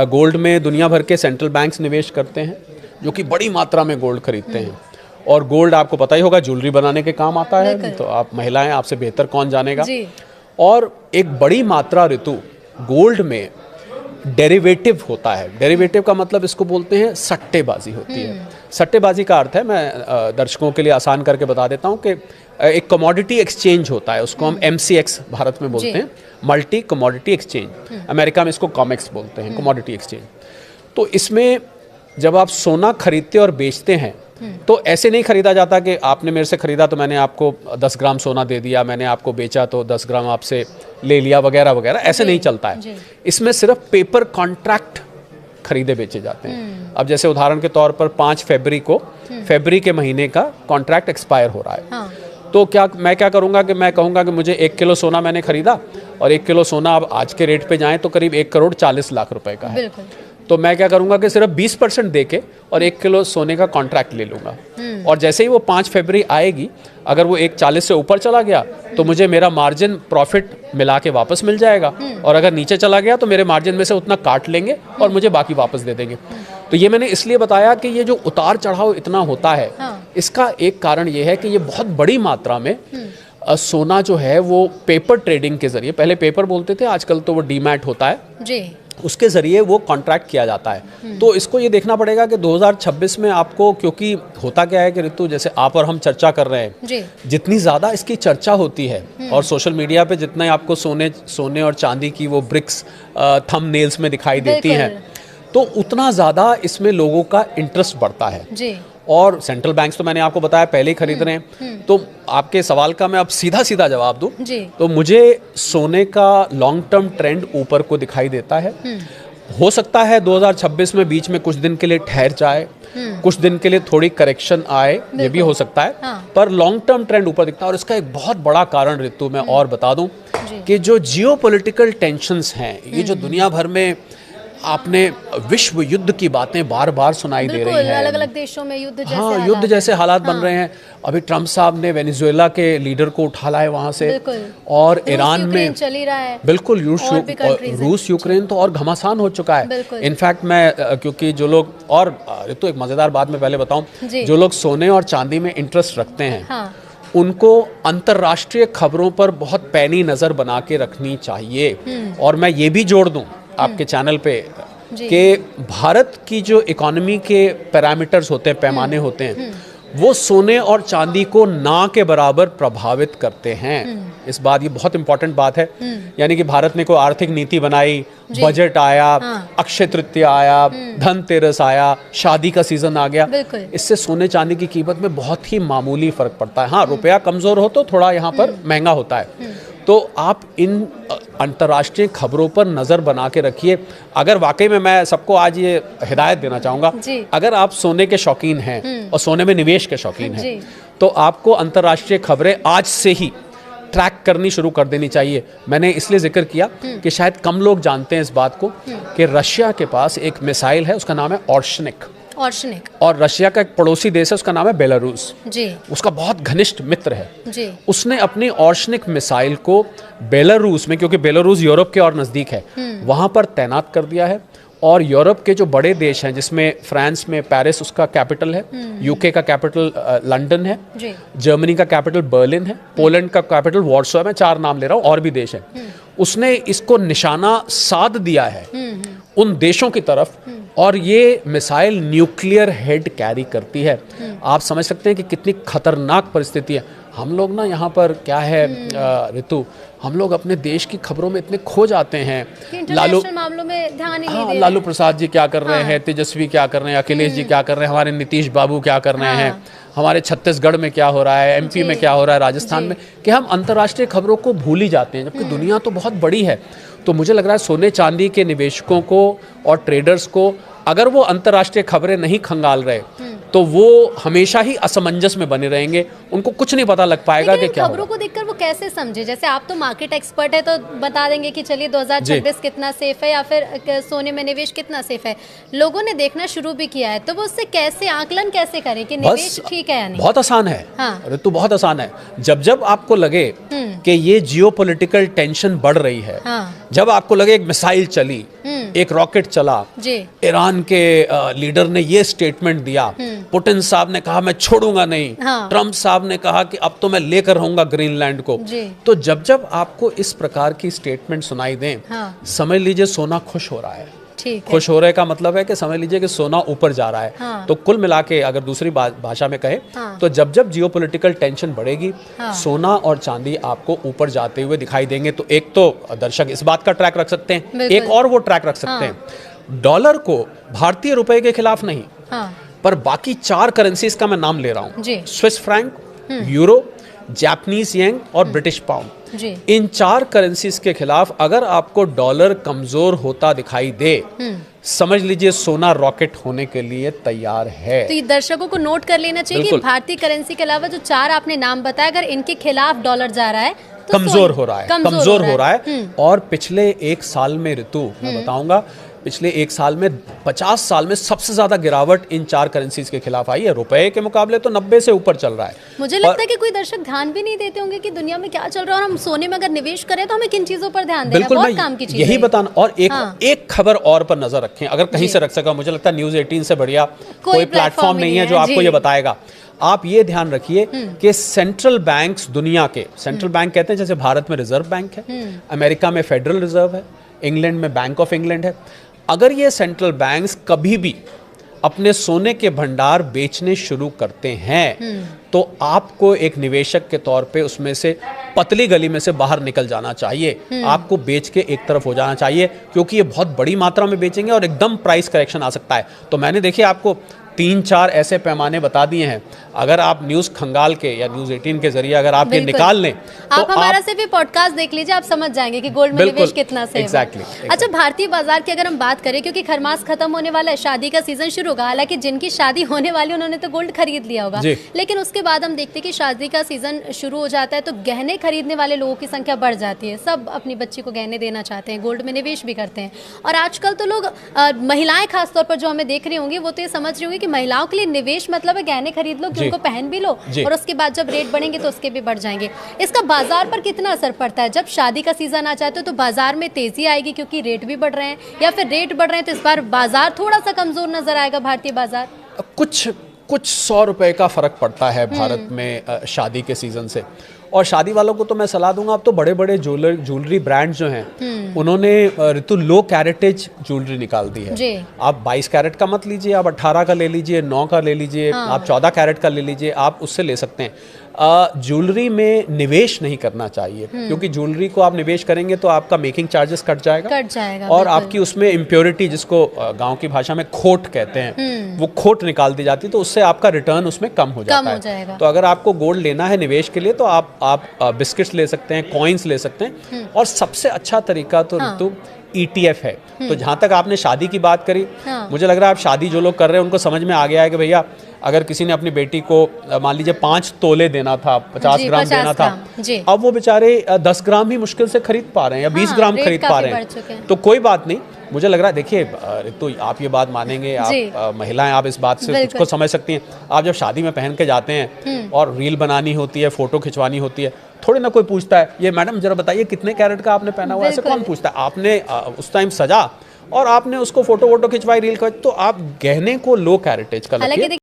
Gold में दुनिया भर के सेंट्रल बैंक्स निवेश करते हैं, जो कि बड़ी मात्रा में गोल्ड खरीदते हैं। और गोल्ड आपको पता ही होगा ज्वेलरी बनाने के काम आता है, तो आप महिलाएं, आपसे बेहतर कौन जानेगा। और एक बड़ी मात्रा ऋतु गोल्ड में डेरिवेटिव होता है। डेरिवेटिव का मतलब इसको बोलते हैं सट्टेबाजी होती है। सट्टेबाजी का अर्थ है, मैं दर्शकों के लिए आसान करके बता देता हूँ कि एक कमोडिटी एक्सचेंज होता है, उसको हम MCX भारत में बोलते हैं, मल्टी कमोडिटी एक्सचेंज। अमेरिका में इसको कॉमेक्स बोलते हैं, कमोडिटी एक्सचेंज। तो इसमें जब आप सोना खरीदते और बेचते हैं तो ऐसे नहीं खरीदा जाता कि आपने मेरे से खरीदा तो मैंने आपको 10 ग्राम सोना दे दिया, मैंने आपको बेचा तो 10 ग्राम आपसे ले लिया वगैरह वगैरह, ऐसे नहीं चलता है। इसमें सिर्फ पेपर कॉन्ट्रैक्ट खरीदे बेचे जाते हैं। अब जैसे उदाहरण के तौर पर 5 फरवरी को, फरवरी के महीने का कॉन्ट्रैक्ट एक्सपायर हो रहा है। तो मैं क्या करूंगा कि मैं कहूंगा कि मुझे 1 किलो सोना मैंने खरीदा, और 1 किलो सोना अब आज के रेट पे जाए तो करीब 1,40,00,000 रुपए का है। तो मैं क्या करूंगा कि सिर्फ 20% दे के और 1 किलो सोने का कॉन्ट्रैक्ट ले लूंगा। और जैसे ही वो 5 फरवरी आएगी, अगर वो 1,40 से ऊपर चला गया तो मुझे मेरा मार्जिन प्रॉफिट मिला के वापस मिल जाएगा, और अगर नीचे चला गया तो मेरे मार्जिन में से उतना काट लेंगे और मुझे बाकी वापस दे देंगे। तो ये मैंने इसलिए बताया कि ये जो उतार चढ़ाव इतना होता है, इसका एक कारण ये है कि ये बहुत बड़ी मात्रा में सोना जो है वो पेपर ट्रेडिंग के जरिए, पहले पेपर बोलते थे, आजकल तो वो डीमैट होता है जी, उसके ज़रिए वो कॉन्ट्रैक्ट किया जाता है। तो इसको ये देखना पड़ेगा कि 2026 में आपको, क्योंकि होता क्या है कि ऋतु, जैसे आप और हम चर्चा कर रहे हैं जी, जितनी ज़्यादा इसकी चर्चा होती है और सोशल मीडिया पे जितना आपको सोने और चांदी की वो ब्रिक्स थंबनेल्स में दिखाई देती हैं, तो उतना ज़्यादा इसमें लोगों का इंटरेस्ट बढ़ता है जी। और सेंट्रल बैंक्स तो मैंने आपको बताया पहले ही खरीद रहे हैं। तो आपके सवाल का मैं अब सीधा सीधा जवाब दूं तो मुझे सोने का लॉन्ग टर्म ट्रेंड ऊपर को दिखाई देता है। हो सकता है 2026 में बीच में कुछ दिन के लिए ठहर जाए, कुछ दिन के लिए थोड़ी करेक्शन आए, ये भी हो सकता है। पर लॉन्ग टर्म ट्रेंड ऊपर दिखता है। और इसका एक बहुत बड़ा कारण ऋतु मैं और बता दूं कि जो जियोपॉलिटिकल टेंशन्स हैं, ये जो दुनिया भर में आपने विश्व युद्ध की बातें बार बार सुनाई दे रही हैं, अलग अलग देशों में युद्ध जैसे युद्ध जैसे हालात बन रहे हैं। अभी ट्रम्प साहब ने वेनेजुएला के लीडर को उठा लाया वहां से, और ईरान में चल ही रहा है। बिल्कुल रूस यूक्रेन तो और घमासान हो चुका है। इनफैक्ट मैं क्योंकि जो लोग, और तो एक मजेदार बात मैं पहले बताऊं, जो लोग सोने और चांदी में इंटरेस्ट रखते हैं उनको अंतर्राष्ट्रीय खबरों पर बहुत पैनी नजर बना के रखनी चाहिए। और मैं ये भी जोड़ दूं आपके चैनल पे कि भारत की जो इकोनॉमी के पैरामीटर्स होते हैं, पैमाने होते हैं, वो सोने और चांदी को ना के बराबर प्रभावित करते हैं। इस बात, ये बहुत इंपॉर्टेंट बात है। यानी कि भारत ने कोई आर्थिक नीति बनाई, बजट आया, अक्षय तृतीया आया, धनतेरस आया, शादी का सीजन आ गया, इससे सोने चांदी की कीमत में बहुत ही मामूली फर्क पड़ता है। हाँ, रुपया कमजोर हो तो थोड़ा यहाँ पर महंगा होता है। तो आप इन अंतर्राष्ट्रीय खबरों पर नज़र बना के रखिए। अगर वाकई में, मैं सबको आज ये हिदायत देना चाहूँगा, अगर आप सोने के शौकीन हैं और सोने में निवेश के शौकीन हैं, तो आपको अंतर्राष्ट्रीय खबरें आज से ही ट्रैक करनी शुरू कर देनी चाहिए। मैंने इसलिए जिक्र किया कि शायद कम लोग जानते हैं इस बात को कि रशिया के पास एक मिसाइल है, उसका नाम है ऑर्शनिक। और रशिया का एक पड़ोसी देश है, उसका नाम है बेलारूस जी, उसका बहुत घनिष्ठ मित्र है जी। उसने अपनी ऑर्शनिक मिसाइल को बेलारूस में, क्योंकि बेलारूस यूरोप के और नजदीक है, वहां पर तैनात कर दिया है। और यूरोप के जो बड़े देश हैं, जिसमें फ्रांस में पेरिस उसका कैपिटल है, यूके का कैपिटल लंदन है, जर्मनी का कैपिटल बर्लिन है, पोलैंड का कैपिटल वॉर्सो है, मैं 4 नाम ले रहा हूँ, और भी देश हैं, उसने इसको निशाना साध दिया है उन देशों की तरफ। और ये मिसाइल न्यूक्लियर हेड कैरी करती है। आप समझ सकते हैं कि कितनी खतरनाक परिस्थिति है। हम लोग ना यहाँ पर क्या है ऋतु, हम लोग अपने देश की खबरों में इतने खो जाते हैं, मामलों में ध्यान ही नहीं दे रहे। लालू प्रसाद जी क्या कर रहे हैं, तेजस्वी क्या कर रहे हैं, अखिलेश जी क्या कर रहे हैं, हमारे नीतीश बाबू क्या कर रहे हैं, हमारे छत्तीसगढ़ में क्या हो रहा है, MP में क्या हो रहा है, राजस्थान में, कि हम अंतर्राष्ट्रीय खबरों को भूल ही जाते हैं, जबकि दुनिया तो बहुत बड़ी है। तो मुझे लग रहा है सोने चांदी के निवेशकों को और ट्रेडर्स को, अगर वो अंतर्राष्ट्रीय खबरें नहीं खंगाल रहे तो वो हमेशा ही असमंजस में बने रहेंगे, उनको कुछ नहीं पता लग पाएगा कि क्या खबरों को देखकर वो कैसे समझे? जैसे आप तो मार्केट एक्सपर्ट है तो बता देंगे कि चलिए 2026 कितना सेफ है या फिर सोने में निवेश कितना सेफ है। लोगों ने देखना शुरू भी किया है तो वो उससे कैसे आकलन कैसे करें कि निवेश ठीक है या नहीं? बहुत आसान है। हाँ। ऋतु बहुत आसान है। जब आपको लगे कि ये जियोपॉलिटिकल टेंशन बढ़ रही है, हाँ। जब आपको लगे एक मिसाइल चली, एक रॉकेट चला, जी। ईरान के लीडर ने ये स्टेटमेंट दिया, पुतिन साहब ने कहा मैं छोड़ूंगा नहीं, हाँ। ट्रम्प साहब ने कहा कि अब तो मैं लेकर रहूंगा ग्रीनलैंड को, जी। तो जब आपको इस प्रकार की स्टेटमेंट सुनाई दें, हाँ। समझ लीजिए सोना खुश हो रहा है। ठीक है। खुश हो रहे का मतलब है कि समझ लीजिए कि सोना ऊपर जा रहा है। हाँ। तो कुल मिला के अगर दूसरी भाषा में कहे, हाँ। तो जब जियोपॉलिटिकल टेंशन बढ़ेगी, हाँ। सोना और चांदी आपको ऊपर जाते हुए दिखाई देंगे। तो एक तो दर्शक इस बात का ट्रैक रख सकते हैं, बिल्कुल। एक और वो ट्रैक रख सकते हैं, डॉलर को भारतीय रुपए के खिलाफ नहीं, हाँ। पर बाकी 4 करेंसीज का मैं नाम ले रहा हूं, जी। Swiss franc, euro, Japanese yen और ब्रिटिश पाउंड। जी। इन 4 करेंसीज के खिलाफ अगर आपको डॉलर कमजोर होता दिखाई दे, समझ लीजिए सोना रॉकेट होने के लिए तैयार है। तो ये दर्शकों को नोट कर लेना चाहिए कि बिल्कुल। भारतीय करेंसी के अलावा जो 4 आपने नाम बताया, अगर इनके खिलाफ डॉलर जा रहा है तो कमजोर हो रहा है, कमजोर हो रहा है। हम्म। और पिछले 1 साल में ऋतु मैं बताऊंगा, पिछले 1 साल में 50 साल में सबसे ज्यादा गिरावट इन 4 करेंसीज के खिलाफ आई है। रुपए के मुकाबले तो 90 से ऊपर चल रहा है। मुझे लगता है कि कोई दर्शक ध्यान भी नहीं देते होंगे कि दुनिया में क्या चल रहा है, और हम सोने में अगर निवेश करें तो हमें किन चीजों पर ध्यान देना है। बिल्कुल, बहुत मैं काम की चीज यही है। बताना। और हाँ। एक खबर और पर नजर रखें, अगर कहीं से रख सका, मुझे लगता है न्यूज़ 18 से बढ़िया कोई प्लेटफॉर्म नहीं है जो आपको ये बताएगा। आप ये ध्यान रखिए कि सेंट्रल बैंक्स दुनिया के, सेंट्रल बैंक कहते हैं जैसे भारत में रिजर्व बैंक है, अमेरिका में फेडरल रिजर्व है, इंग्लैंड में बैंक ऑफ इंग्लैंड है, अगर ये सेंट्रल बैंक्स कभी भी अपने सोने के भंडार बेचने शुरू करते हैं, तो आपको एक निवेशक के तौर पे उसमें से पतली गली में से बाहर निकल जाना चाहिए। आपको बेच के एक तरफ हो जाना चाहिए, क्योंकि ये बहुत बड़ी मात्रा में बेचेंगे और एकदम प्राइस करेक्शन आ सकता है। तो मैंने देखिए आपको 3-4 ऐसे पैमाने बता दिए हैं। अगर आप न्यूज़ खंगाल के या न्यूज़ 18 के जरिए अगर आप ये निकाल लें, तो आप हमारा सिर्फ पॉडकास्ट देख लीजिए, आप समझ जाएंगे कि गोल्ड में निवेश कितना सेफ है। Exactly. अच्छा, भारतीय बाजार की अगर हम बात करें, क्योंकि खरमास खत्म होने वाला है, शादी का सीजन शुरू होगा। हालांकि जिनकी शादी होने वाली उन्होंने तो गोल्ड खरीद लिया होगा, लेकिन उसके बाद हम देखते हैं कि शादी का सीजन शुरू हो जाता है तो गहने खरीदने वाले लोगों की संख्या बढ़ जाती है। सब अपनी बच्ची को गहने देना चाहते हैं, गोल्ड में निवेश भी करते हैं। और आजकल तो लोग, महिलाएं खासतौर पर जो हमें देख रही होंगी, वो तो ये समझ रही होंगी कि महिलाओं के लिए निवेश मतलब है गहने खरीद लो कि उनको पहन भी लो, और उसके बाद जब रेट बढ़ेंगे तो उसके भी बढ़ जाएंगे। इसका बाजार पर कितना असर पड़ता है? जब शादी का सीजन आ जाता है तो बाजार में तेजी आएगी क्योंकि रेट भी बढ़ रहे हैं, या फिर रेट बढ़ रहे हैं तो इस बार बाजार थोड़ा सा कमजोर नजर आएगा, भारतीय बाजार? कुछ 100 रुपए का फर्क पड़ता है भारत में शादी के सीजन से। और शादी वालों को तो मैं सलाह दूंगा, अब तो बड़े बड़े ज्वेलरी ब्रांड जो हैं, उन्होंने ऋतु लो कैरेटेज ज्वेलरी निकाल दी है। आप 22 कैरेट का मत लीजिए, आप 18 का ले लीजिए, 9 का ले लीजिए, आप 14 कैरेट का ले लीजिए, आप उससे ले सकते हैं। ज्वेलरी में निवेश नहीं करना चाहिए, क्योंकि ज्वेलरी को आप निवेश करेंगे तो आपका मेकिंग चार्जेस कट जाएगा और आपकी उसमें इम्प्योरिटी, जिसको गांव की भाषा में खोट कहते हैं, वो खोट निकाल दी जाती है, तो उससे आपका रिटर्न उसमें कम हो जाता है। तो अगर आपको गोल्ड लेना है निवेश के लिए तो आप बिस्किट्स ले सकते हैं, कॉइन्स ले सकते हैं, और सबसे अच्छा तरीका तो ऋतु ETF है। तो जहां तक आपने शादी की बात करी, मुझे लग रहा है आप शादी जो लोग कर रहे हैं उनको समझ में आ गया है कि भैया अगर किसी ने अपनी बेटी को मान लीजिए 5 तोले देना था, 50 ग्राम देना था, अब वो बेचारे 10 ग्राम ही मुश्किल से खरीद पा रहे हैं या 20 ग्राम खरीद पा रहे हैं। तो कोई बात नहीं, मुझे लग रहा है, देखिए तो आप ये बात मानेंगे, आप महिलाएं, आप इस बात से कुछ को समझ सकती हैं। आप जब शादी में पहन के जाते हैं और रील बनानी होती है, फोटो खिंचवानी होती है, थोड़ी ना कोई पूछता है ये मैडम जरा बताइए कितने कैरेट का आपने पहना हुआ है, ऐसे कौन पूछता है। आपने उस टाइम सजा और आपने उसको फोटो खिंचवाई, रील का, तो आप गहने को लो कैरेटेज का